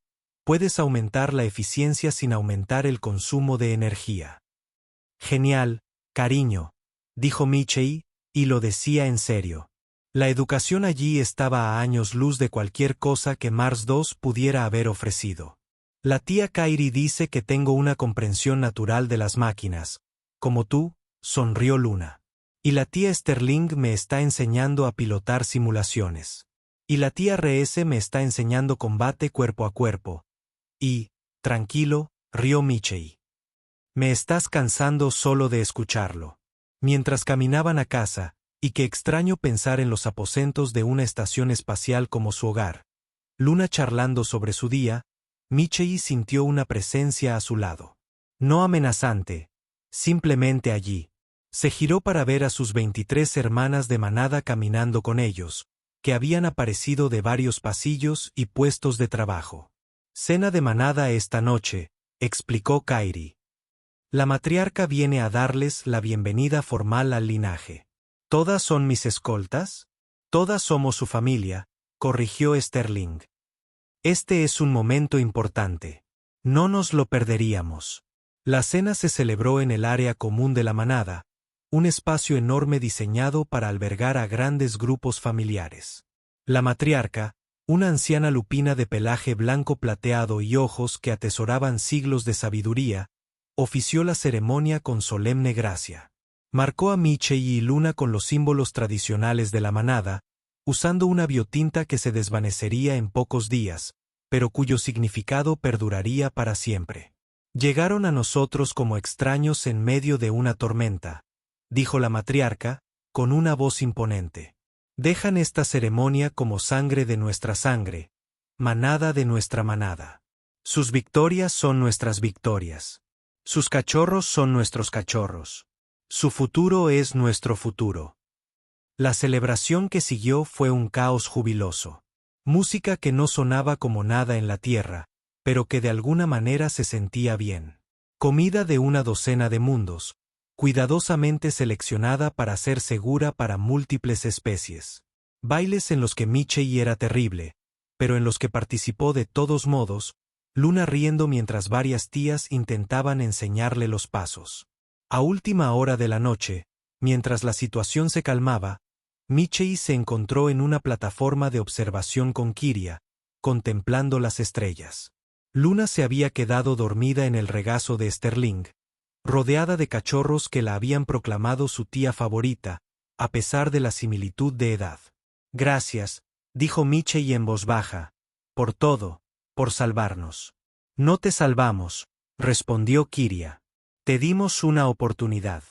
puedes aumentar la eficiencia sin aumentar el consumo de energía. Genial, cariño, dijo Michei, y lo decía en serio. La educación allí estaba a años luz de cualquier cosa que Mars 2 pudiera haber ofrecido. La tía Kairi dice que tengo una comprensión natural de las máquinas, como tú, sonrió Luna. Y la tía Sterling me está enseñando a pilotar simulaciones. Y la tía RS me está enseñando combate cuerpo a cuerpo. Y, tranquilo, rió Michei. Me estás cansando solo de escucharlo. Mientras caminaban a casa, y qué extraño pensar en los aposentos de una estación espacial como su hogar. Luna charlando sobre su día, Michei sintió una presencia a su lado. No amenazante, simplemente allí. Se giró para ver a sus 23 hermanas de manada caminando con ellos, que habían aparecido de varios pasillos y puestos de trabajo. Cena de manada esta noche, explicó Kairi. La matriarca viene a darles la bienvenida formal al linaje. ¿Todas son mis escoltas? Todas somos su familia, corrigió Sterling. Este es un momento importante. No nos lo perderíamos. La cena se celebró en el área común de la manada, un espacio enorme diseñado para albergar a grandes grupos familiares. La matriarca, una anciana lupina de pelaje blanco plateado y ojos que atesoraban siglos de sabiduría, ofició la ceremonia con solemne gracia. Marcó a Michei y Luna con los símbolos tradicionales de la manada, usando una biotinta que se desvanecería en pocos días, pero cuyo significado perduraría para siempre. Llegaron a nosotros como extraños en medio de una tormenta, dijo la matriarca, con una voz imponente. Dejan esta ceremonia como sangre de nuestra sangre, manada de nuestra manada. Sus victorias son nuestras victorias. Sus cachorros son nuestros cachorros. Su futuro es nuestro futuro. La celebración que siguió fue un caos jubiloso. Música que no sonaba como nada en la tierra, pero que de alguna manera se sentía bien. Comida de una docena de mundos, cuidadosamente seleccionada para ser segura para múltiples especies. Bailes en los que Michei era terrible, pero en los que participó de todos modos, Luna riendo mientras varias tías intentaban enseñarle los pasos. A última hora de la noche, mientras la situación se calmaba, Michei se encontró en una plataforma de observación con Kiria, contemplando las estrellas. Luna se había quedado dormida en el regazo de Sterling, rodeada de cachorros que la habían proclamado su tía favorita, a pesar de la similitud de edad. Gracias, dijo Michei en voz baja, por todo, por salvarnos. No te salvamos, respondió Kiria. Te dimos una oportunidad.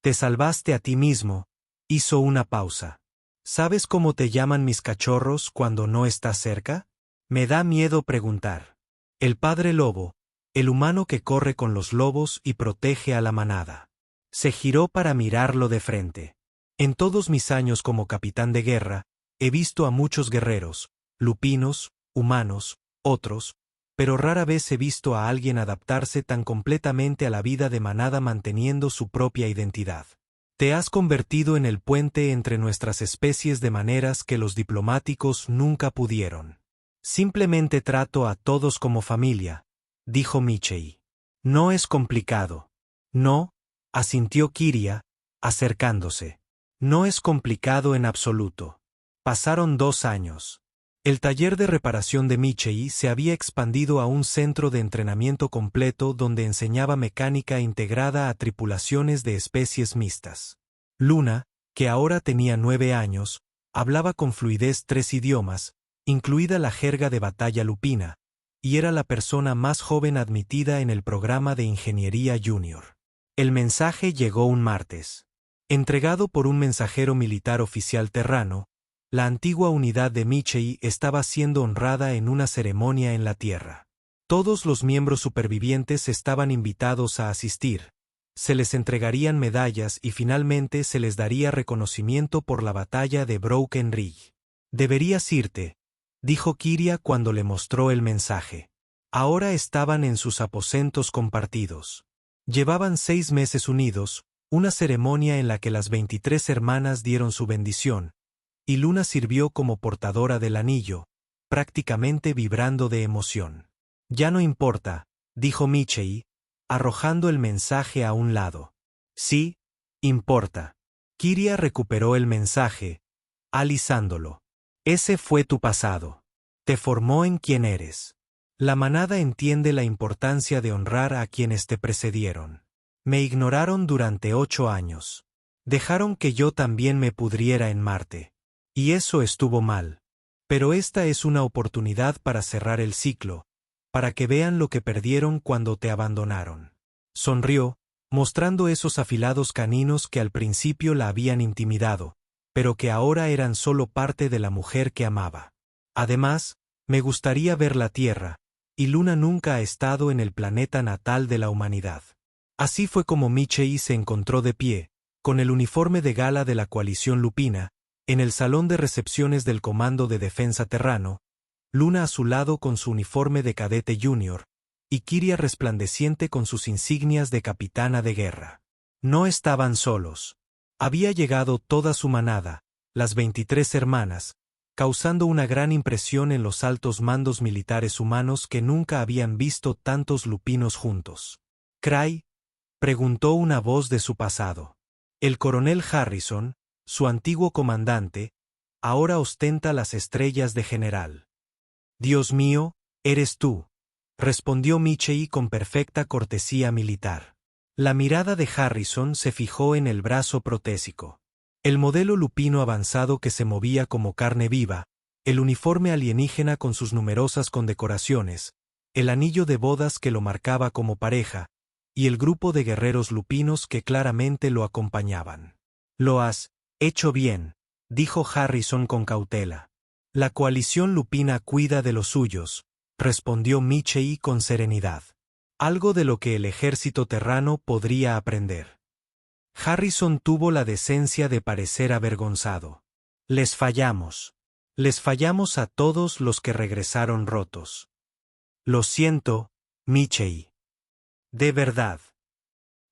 Te salvaste a ti mismo, hizo una pausa. ¿Sabes cómo te llaman mis cachorros cuando no estás cerca? Me da miedo preguntar. El padre lobo, el humano que corre con los lobos y protege a la manada. Se giró para mirarlo de frente. En todos mis años como capitán de guerra, he visto a muchos guerreros, lupinos, humanos, otros, pero rara vez he visto a alguien adaptarse tan completamente a la vida de manada manteniendo su propia identidad. Te has convertido en el puente entre nuestras especies de maneras que los diplomáticos nunca pudieron. Simplemente trato a todos como familia, dijo Michei. No es complicado. No, asintió Kiria, acercándose. No es complicado en absoluto. Pasaron 2 años. El taller de reparación de Michei se había expandido a un centro de entrenamiento completo donde enseñaba mecánica integrada a tripulaciones de especies mixtas. Luna, que ahora tenía 9 años, hablaba con fluidez 3 idiomas, incluida la jerga de batalla lupina, y era la persona más joven admitida en el programa de Ingeniería Junior. El mensaje llegó un martes. Entregado por un mensajero militar oficial terrano, la antigua unidad de Michei estaba siendo honrada en una ceremonia en la Tierra. Todos los miembros supervivientes estaban invitados a asistir, se les entregarían medallas y finalmente se les daría reconocimiento por la batalla de Broken Ridge. Deberías irte, dijo Kiria cuando le mostró el mensaje. Ahora estaban en sus aposentos compartidos. Llevaban 6 meses unidos, una ceremonia en la que las 23 hermanas dieron su bendición, y Luna sirvió como portadora del anillo, prácticamente vibrando de emoción. Ya no importa, dijo Michei, arrojando el mensaje a un lado. Sí, importa. Kiria recuperó el mensaje, alisándolo. Ese fue tu pasado. Te formó en quien eres. La manada entiende la importancia de honrar a quienes te precedieron. Me ignoraron durante 8 años. Dejaron que yo también me pudriera en Marte. Y eso estuvo mal. Pero esta es una oportunidad para cerrar el ciclo, para que vean lo que perdieron cuando te abandonaron. Sonrió, mostrando esos afilados caninos que al principio la habían intimidado, pero que ahora eran solo parte de la mujer que amaba. Además, me gustaría ver la Tierra, y Luna nunca ha estado en el planeta natal de la humanidad. Así fue como Michei se encontró de pie, con el uniforme de gala de la coalición lupina, en el salón de recepciones del Comando de Defensa Terrano, Luna a su lado con su uniforme de cadete junior, y Kiria resplandeciente con sus insignias de capitana de guerra. No estaban solos. Había llegado toda su manada, las 23 hermanas, causando una gran impresión en los altos mandos militares humanos que nunca habían visto tantos lupinos juntos. «¿Cray?», preguntó una voz de su pasado. El coronel Harrison, su antiguo comandante, ahora ostenta las estrellas de general. «Dios mío, eres tú», respondió Michei con perfecta cortesía militar. La mirada de Harrison se fijó en el brazo protésico. El modelo lupino avanzado que se movía como carne viva, el uniforme alienígena con sus numerosas condecoraciones, el anillo de bodas que lo marcaba como pareja, y el grupo de guerreros lupinos que claramente lo acompañaban. «Lo has hecho bien», dijo Harrison con cautela. «La coalición lupina cuida de los suyos», respondió Michei con serenidad. Algo de lo que el ejército terrano podría aprender. Harrison tuvo la decencia de parecer avergonzado. «Les fallamos. Les fallamos a todos los que regresaron rotos. Lo siento, Michei. De verdad».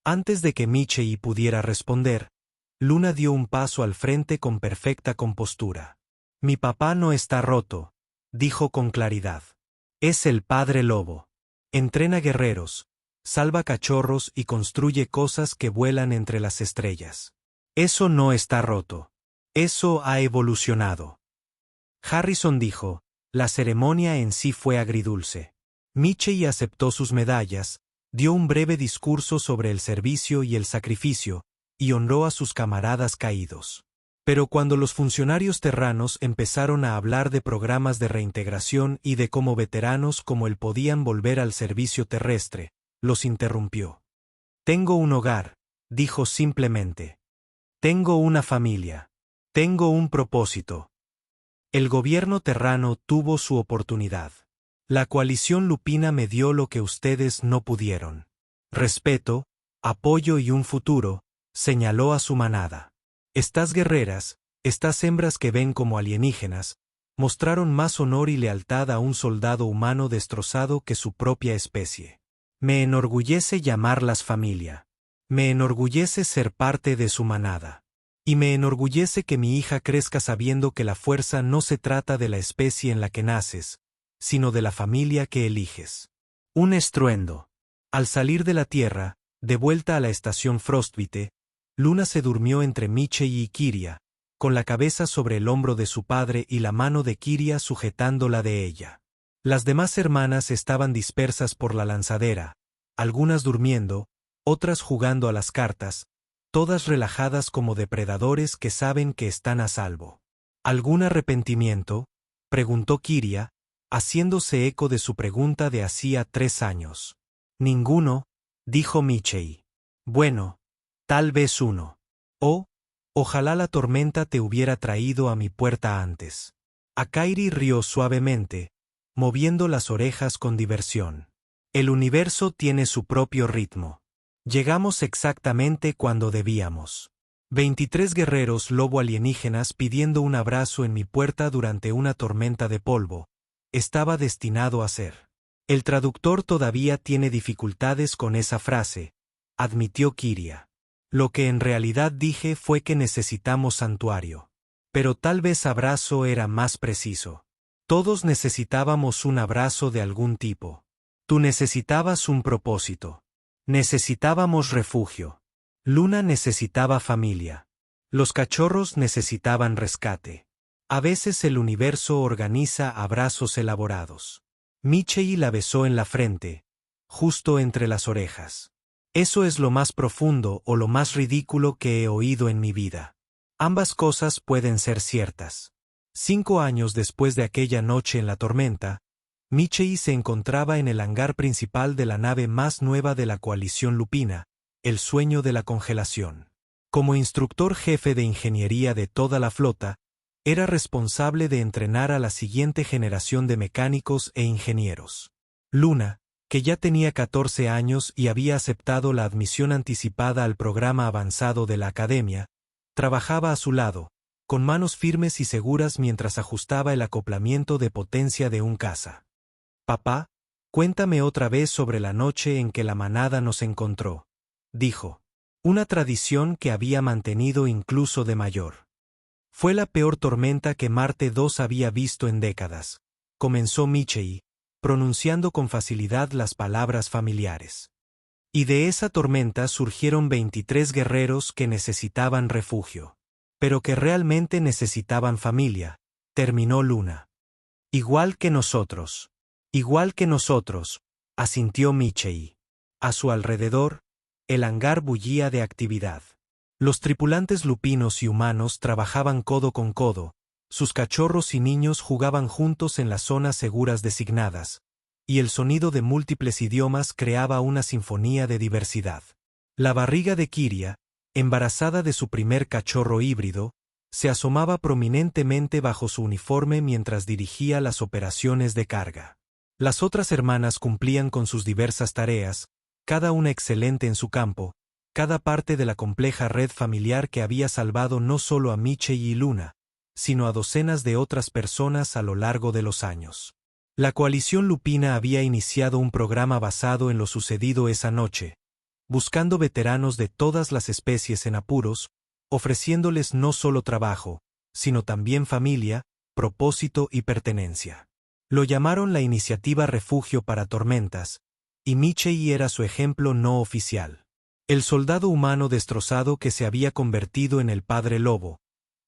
Antes de que Michei pudiera responder, Luna dio un paso al frente con perfecta compostura. «Mi papá no está roto», dijo con claridad. «Es el padre lobo. Entrena guerreros, salva cachorros y construye cosas que vuelan entre las estrellas. Eso no está roto. Eso ha evolucionado». Harrison dijo, la ceremonia en sí fue agridulce. Michei aceptó sus medallas, dio un breve discurso sobre el servicio y el sacrificio, y honró a sus camaradas caídos. Pero cuando los funcionarios terranos empezaron a hablar de programas de reintegración y de cómo veteranos como él podían volver al servicio terrestre, los interrumpió. «Tengo un hogar», dijo simplemente. «Tengo una familia. Tengo un propósito». El gobierno terrano tuvo su oportunidad. La coalición lupina me dio lo que ustedes no pudieron. Respeto, apoyo y un futuro, señaló a su manada. Estas guerreras, estas hembras que ven como alienígenas, mostraron más honor y lealtad a un soldado humano destrozado que su propia especie. Me enorgullece llamarlas familia. Me enorgullece ser parte de su manada. Y me enorgullece que mi hija crezca sabiendo que la fuerza no se trata de la especie en la que naces, sino de la familia que eliges. Un estruendo. Al salir de la Tierra, de vuelta a la estación Frostbite, Luna se durmió entre Michei y Kiria, con la cabeza sobre el hombro de su padre y la mano de Kiria sujetando la de ella. Las demás hermanas estaban dispersas por la lanzadera, algunas durmiendo, otras jugando a las cartas, todas relajadas como depredadores que saben que están a salvo. ¿Algún arrepentimiento?, preguntó Kiria, haciéndose eco de su pregunta de hacía 3 años. Ninguno, dijo Michei. Bueno, tal vez uno. Ojalá la tormenta te hubiera traído a mi puerta antes. Akairi rió suavemente, moviendo las orejas con diversión. El universo tiene su propio ritmo. Llegamos exactamente cuando debíamos. 23 guerreros lobo alienígenas pidiendo un abrazo en mi puerta durante una tormenta de polvo. Estaba destinado a ser. El traductor todavía tiene dificultades con esa frase, admitió Kiria. Lo que en realidad dije fue que necesitamos santuario. Pero tal vez abrazo era más preciso. Todos necesitábamos un abrazo de algún tipo. Tú necesitabas un propósito. Necesitábamos refugio. Luna necesitaba familia. Los cachorros necesitaban rescate. A veces el universo organiza abrazos elaborados. Michei la besó en la frente, justo entre las orejas. Eso es lo más profundo o lo más ridículo que he oído en mi vida. Ambas cosas pueden ser ciertas. 5 años después de aquella noche en la tormenta, Michei se encontraba en el hangar principal de la nave más nueva de la coalición lupina, el Sueño de la Congelación. Como instructor jefe de ingeniería de toda la flota, era responsable de entrenar a la siguiente generación de mecánicos e ingenieros. Luna, que ya tenía 14 años y había aceptado la admisión anticipada al programa avanzado de la academia, trabajaba a su lado, con manos firmes y seguras mientras ajustaba el acoplamiento de potencia de un caza. «Papá, cuéntame otra vez sobre la noche en que la manada nos encontró», dijo. Una tradición que había mantenido incluso de mayor. «Fue la peor tormenta que Marte II había visto en décadas», comenzó Michei, pronunciando con facilidad las palabras familiares. «Y de esa tormenta surgieron 23 guerreros que necesitaban refugio. Pero que realmente necesitaban familia», terminó Luna. «Igual que nosotros. Igual que nosotros», asintió Michei. A su alrededor, el hangar bullía de actividad. Los tripulantes lupinos y humanos trabajaban codo con codo, sus cachorros y niños jugaban juntos en las zonas seguras designadas, y el sonido de múltiples idiomas creaba una sinfonía de diversidad. La barriga de Kiria, embarazada de su primer cachorro híbrido, se asomaba prominentemente bajo su uniforme mientras dirigía las operaciones de carga. Las otras hermanas cumplían con sus diversas tareas, cada una excelente en su campo, cada parte de la compleja red familiar que había salvado no solo a Michei y Luna, sino a docenas de otras personas a lo largo de los años. La coalición lupina había iniciado un programa basado en lo sucedido esa noche, buscando veteranos de todas las especies en apuros, ofreciéndoles no solo trabajo, sino también familia, propósito y pertenencia. Lo llamaron la Iniciativa Refugio para Tormentas, y Michei era su ejemplo no oficial. El soldado humano destrozado que se había convertido en el padre lobo,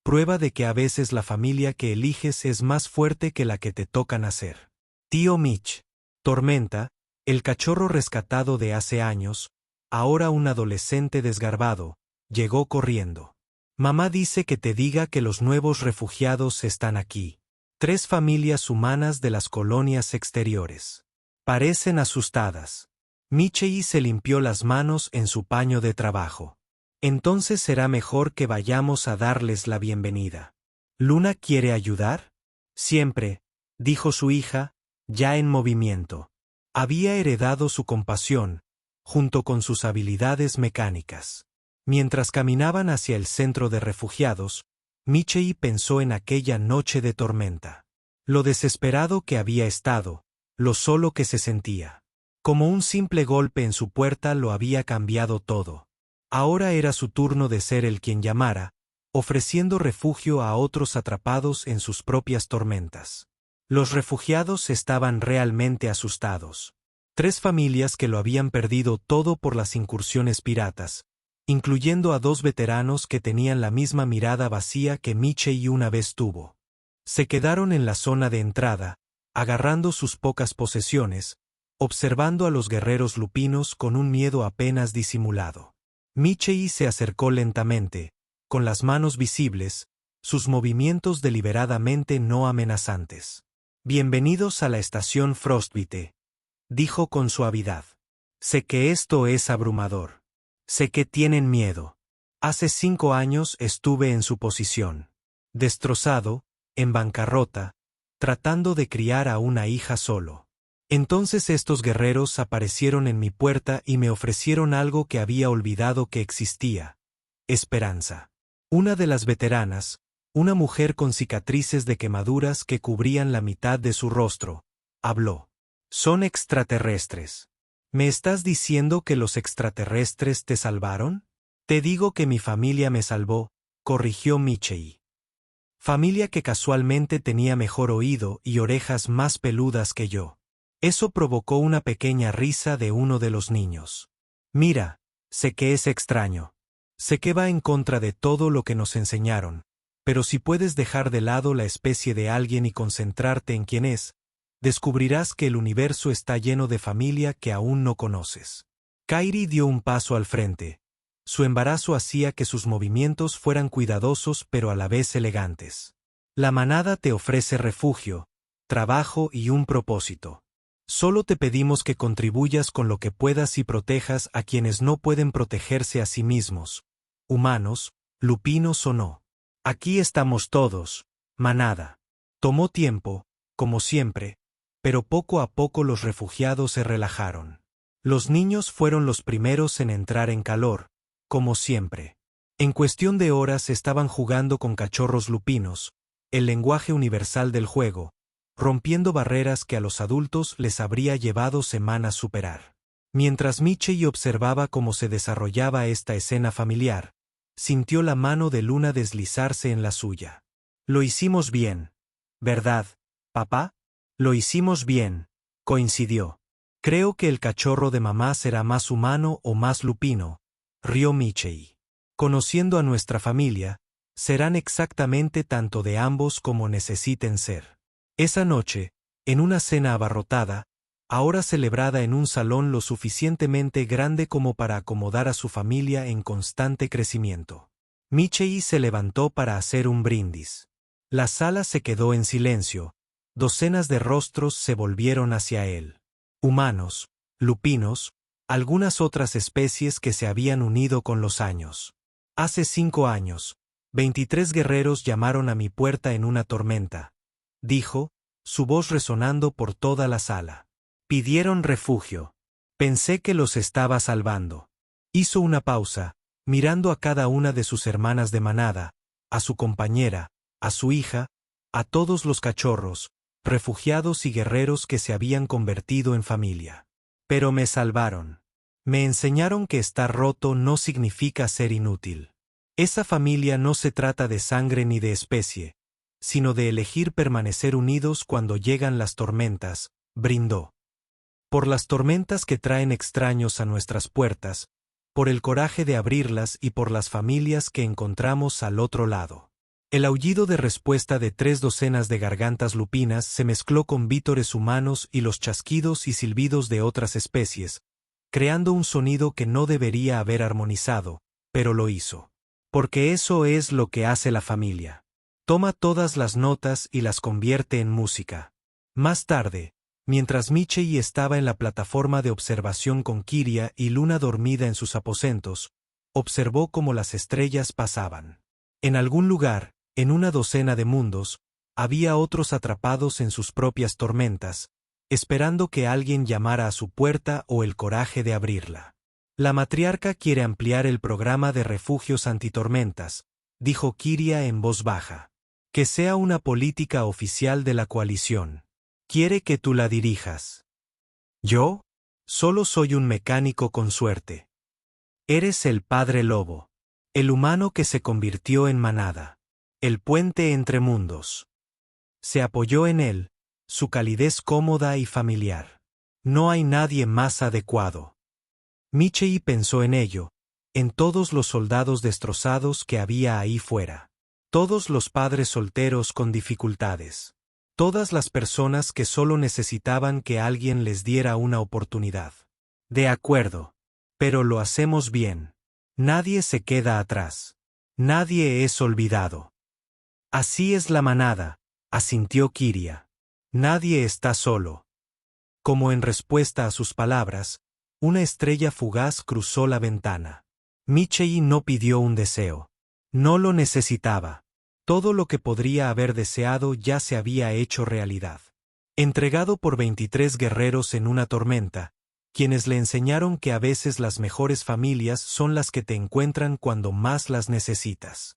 prueba de que a veces la familia que eliges es más fuerte que la que te toca nacer. Tío Mitch. Tormenta, el cachorro rescatado de hace años, ahora un adolescente desgarbado, llegó corriendo. Mamá dice que te diga que los nuevos refugiados están aquí. 3 familias humanas de las colonias exteriores. Parecen asustadas. Michei se limpió las manos en su paño de trabajo. Entonces será mejor que vayamos a darles la bienvenida. ¿Luna quiere ayudar? Siempre, dijo su hija, ya en movimiento. Había heredado su compasión, junto con sus habilidades mecánicas. Mientras caminaban hacia el centro de refugiados, Michei pensó en aquella noche de tormenta. Lo desesperado que había estado, lo solo que se sentía. Como un simple golpe en su puerta lo había cambiado todo. Ahora era su turno de ser el quien llamara, ofreciendo refugio a otros atrapados en sus propias tormentas. Los refugiados estaban realmente asustados. 3 familias que lo habían perdido todo por las incursiones piratas, incluyendo a 2 veteranos que tenían la misma mirada vacía que Michei una vez tuvo. Se quedaron en la zona de entrada, agarrando sus pocas posesiones, observando a los guerreros lupinos con un miedo apenas disimulado. Michei se acercó lentamente, con las manos visibles, sus movimientos deliberadamente no amenazantes. «Bienvenidos a la estación Frostbite», dijo con suavidad. «Sé que esto es abrumador. Sé que tienen miedo. Hace 5 años estuve en su posición. Destrozado, en bancarrota, tratando de criar a una hija solo. Entonces estos guerreros aparecieron en mi puerta y me ofrecieron algo que había olvidado que existía: esperanza». Una de las veteranas, una mujer con cicatrices de quemaduras que cubrían la mitad de su rostro, habló. «Son extraterrestres. ¿Me estás diciendo que los extraterrestres te salvaron?» «Te digo que mi familia me salvó», corrigió Michei. «Familia que casualmente tenía mejor oído y orejas más peludas que yo». Eso provocó una pequeña risa de uno de los niños. «Mira, sé que es extraño. Sé que va en contra de todo lo que nos enseñaron, pero si puedes dejar de lado la especie de alguien y concentrarte en quién es, descubrirás que el universo está lleno de familia que aún no conoces». Kairi dio un paso al frente. Su embarazo hacía que sus movimientos fueran cuidadosos pero a la vez elegantes. «La manada te ofrece refugio, trabajo y un propósito. Solo te pedimos que contribuyas con lo que puedas y protejas a quienes no pueden protegerse a sí mismos, humanos, lupinos o no. Aquí estamos todos, manada». Tomó tiempo, como siempre, pero poco a poco los refugiados se relajaron. Los niños fueron los primeros en entrar en calor, como siempre. En cuestión de horas estaban jugando con cachorros lupinos, el lenguaje universal del juego, rompiendo barreras que a los adultos les habría llevado semanas superar. Mientras Michei observaba cómo se desarrollaba esta escena familiar, sintió la mano de Luna deslizarse en la suya. «Lo hicimos bien, ¿verdad, papá?» «Lo hicimos bien», coincidió. «Creo que el cachorro de mamá será más humano o más lupino», rió Michei. «Conociendo a nuestra familia, serán exactamente tanto de ambos como necesiten ser». Esa noche, en una cena abarrotada, ahora celebrada en un salón lo suficientemente grande como para acomodar a su familia en constante crecimiento. Michei se levantó para hacer un brindis. La sala se quedó en silencio, docenas de rostros se volvieron hacia él. Humanos, lupinos, algunas otras especies que se habían unido con los años. Hace 5 años, 23 guerreros llamaron a mi puerta en una tormenta, dijo, su voz resonando por toda la sala. Pidieron refugio. Pensé que los estaba salvando. Hizo una pausa, mirando a cada una de sus hermanas de manada, a su compañera, a su hija, a todos los cachorros, refugiados y guerreros que se habían convertido en familia. Pero me salvaron. Me enseñaron que estar roto no significa ser inútil. Esa familia no se trata de sangre ni de especie, sino de elegir permanecer unidos cuando llegan las tormentas, brindó. Por las tormentas que traen extraños a nuestras puertas, por el coraje de abrirlas y por las familias que encontramos al otro lado. El aullido de respuesta de 3 docenas de gargantas lupinas se mezcló con vítores humanos y los chasquidos y silbidos de otras especies, creando un sonido que no debería haber armonizado, pero lo hizo. Porque eso es lo que hace la familia. Toma todas las notas y las convierte en música. Más tarde, mientras Michei estaba en la plataforma de observación con Kiria y Luna dormida en sus aposentos, observó cómo las estrellas pasaban. En algún lugar, en una docena de mundos, había otros atrapados en sus propias tormentas, esperando que alguien llamara a su puerta o el coraje de abrirla. La matriarca quiere ampliar el programa de refugios antitormentas, dijo Kiria en voz baja. Que sea una política oficial de la coalición. Quiere que tú la dirijas. ¿Yo? Solo soy un mecánico con suerte. Eres el padre lobo. El humano que se convirtió en manada. El puente entre mundos. Se apoyó en él, su calidez cómoda y familiar. No hay nadie más adecuado. Michei pensó en ello, en todos los soldados destrozados que había ahí fuera. Todos los padres solteros con dificultades. Todas las personas que solo necesitaban que alguien les diera una oportunidad. De acuerdo. Pero lo hacemos bien. Nadie se queda atrás. Nadie es olvidado. Así es la manada, asintió Kiria. Nadie está solo. Como en respuesta a sus palabras, una estrella fugaz cruzó la ventana. Michei no pidió un deseo. No lo necesitaba. Todo lo que podría haber deseado ya se había hecho realidad. Entregado por 23 guerreros en una tormenta, quienes le enseñaron que a veces las mejores familias son las que te encuentran cuando más las necesitas.